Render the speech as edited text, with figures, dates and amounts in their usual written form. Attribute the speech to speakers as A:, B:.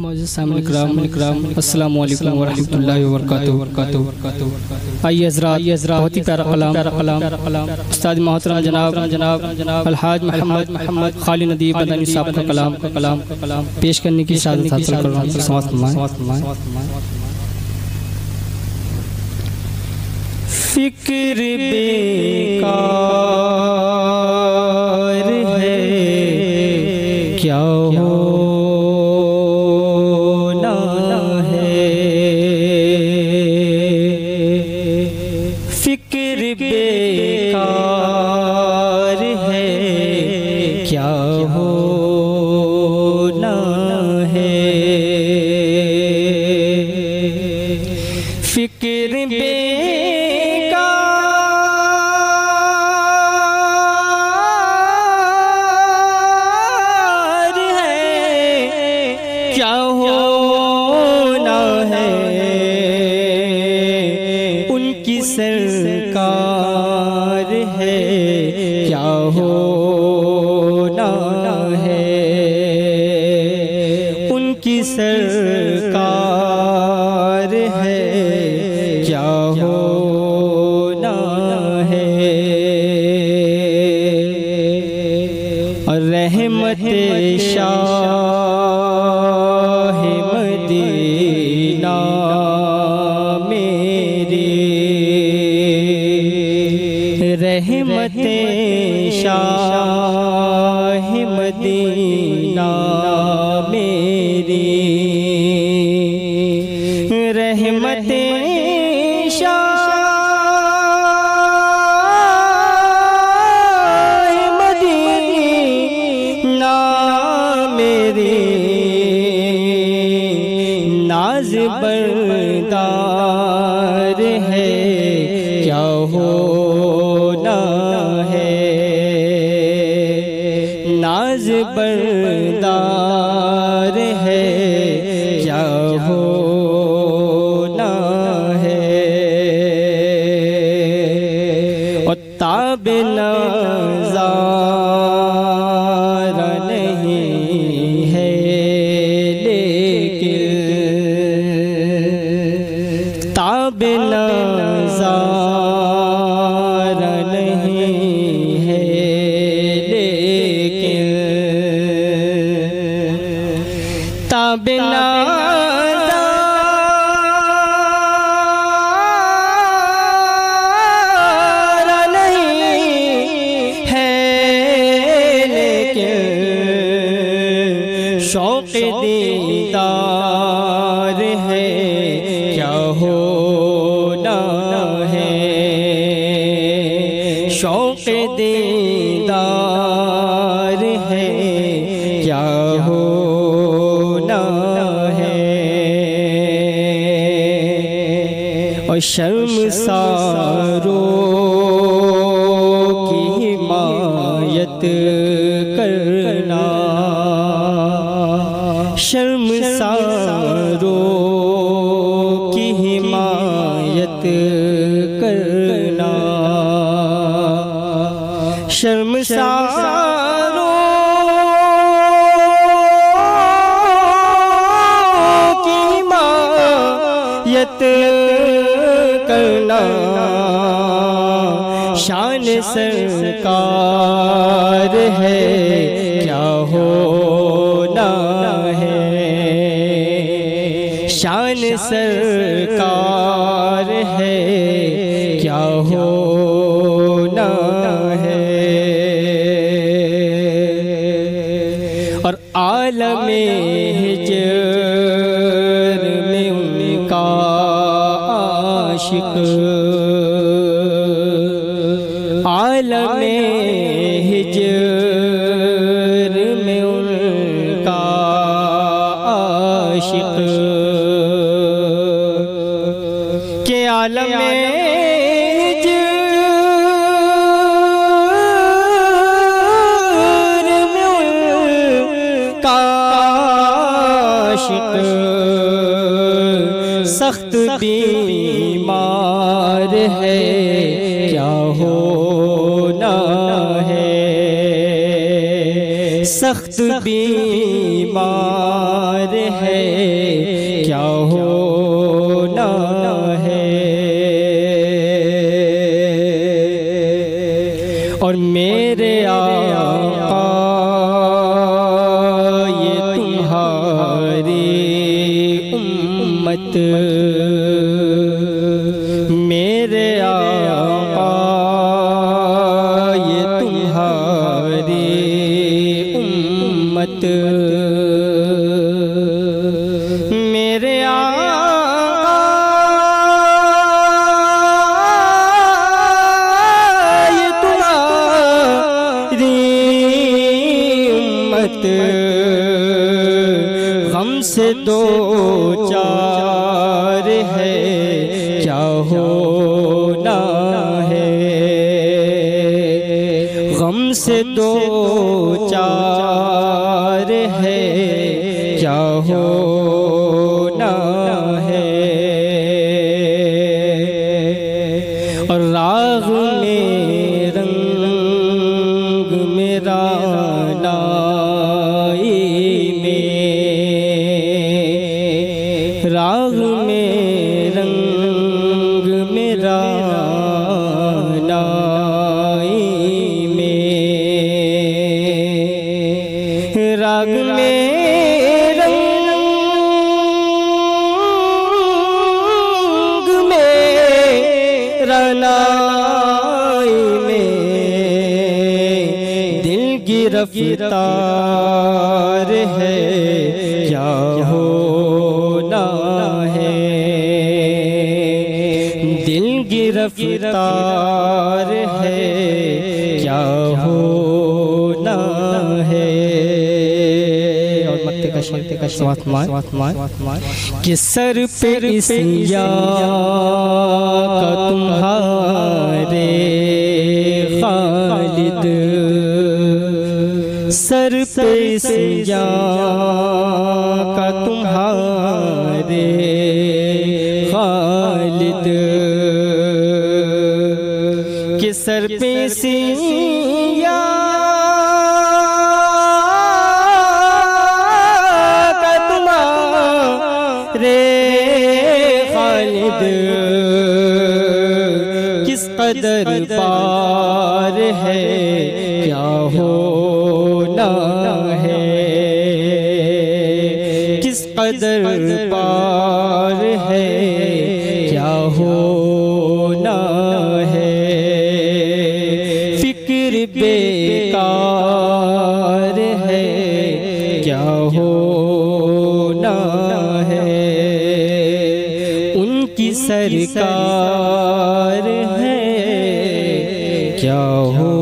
A: अस्सलामु अलैकुम व रहमतुल्लाहि व बरकातुहू। आइए हज़रात, बहुत ही प्यारा कलाम उस्ताद मोहतरम जनाब अलहाज मोहम्मद खालिद नदीम मदनी साहब का कलाम पेश करने की सादत हासिल कर रहा हूँ। फिक्र बेकार है क्या होना है, फिक्र बेकार है क्या होना है, फिक्र क्या होना है, उनकी सरकार है क्या होना है, उनकी सरकार है क्या होना है। और रहमत शाह मदीना मेरी, रहमत शाह मदीना मेरी, रहमत शाह मदीना मेरी, नाज बरदार है क्या होना है, नाज बरदार है क्या होना है। और ताबे नज़ारा नहीं है ताबे नज़ारा नहीं है लेकिन, ताबे नज़ारा नहीं है लेकिन, शौक़ दीदार है क्या होना है, शौक़ दीदार है क्या होना है। और शर्मसारों की हिमायत करना, शर्मसारों की हिमायत करना, शर्मसारों की हिमायत करना, शान सरकार है क्या होना है, शान सरकार है क्या होना है। और आलमे हिजर में उनका आशिक, आलमे हिजर में उनका आशिक, के आलमे हिजर में उनका आशिक, सख्त बीमार है क्या होना है, सख्त बीमार है क्या होना है। और मेरे आका ये तुम्हारी उम्मत, मेरे आका ये तुम्हारी उम्मत, मेरे आका ये तुम्हारी उम्मत, गम से दो चार है, क्या होना है। गम से दो चार है, क्या होना है। और राग में रंग मेरा नाई में, राग में रंग मेरा नाई में, राग में रंग मेरा नाई में, दिल गिरफ्तार है, क्या होना है। दिल गिरफ्तार है, क्या होना है। और मत्ते का शेर का कि सर पे इस या का तुम्हारे खालिद, सर पे इस या का तुम्हारे खालिद, कि सर पे इस या का तुम्हारे खालिद, किस कदर पार है, क्या होना है। किस कदर पार है, क्या होना है। फिक्र बेकार है, क्या होना है। उनकी सरकार है, क्या हो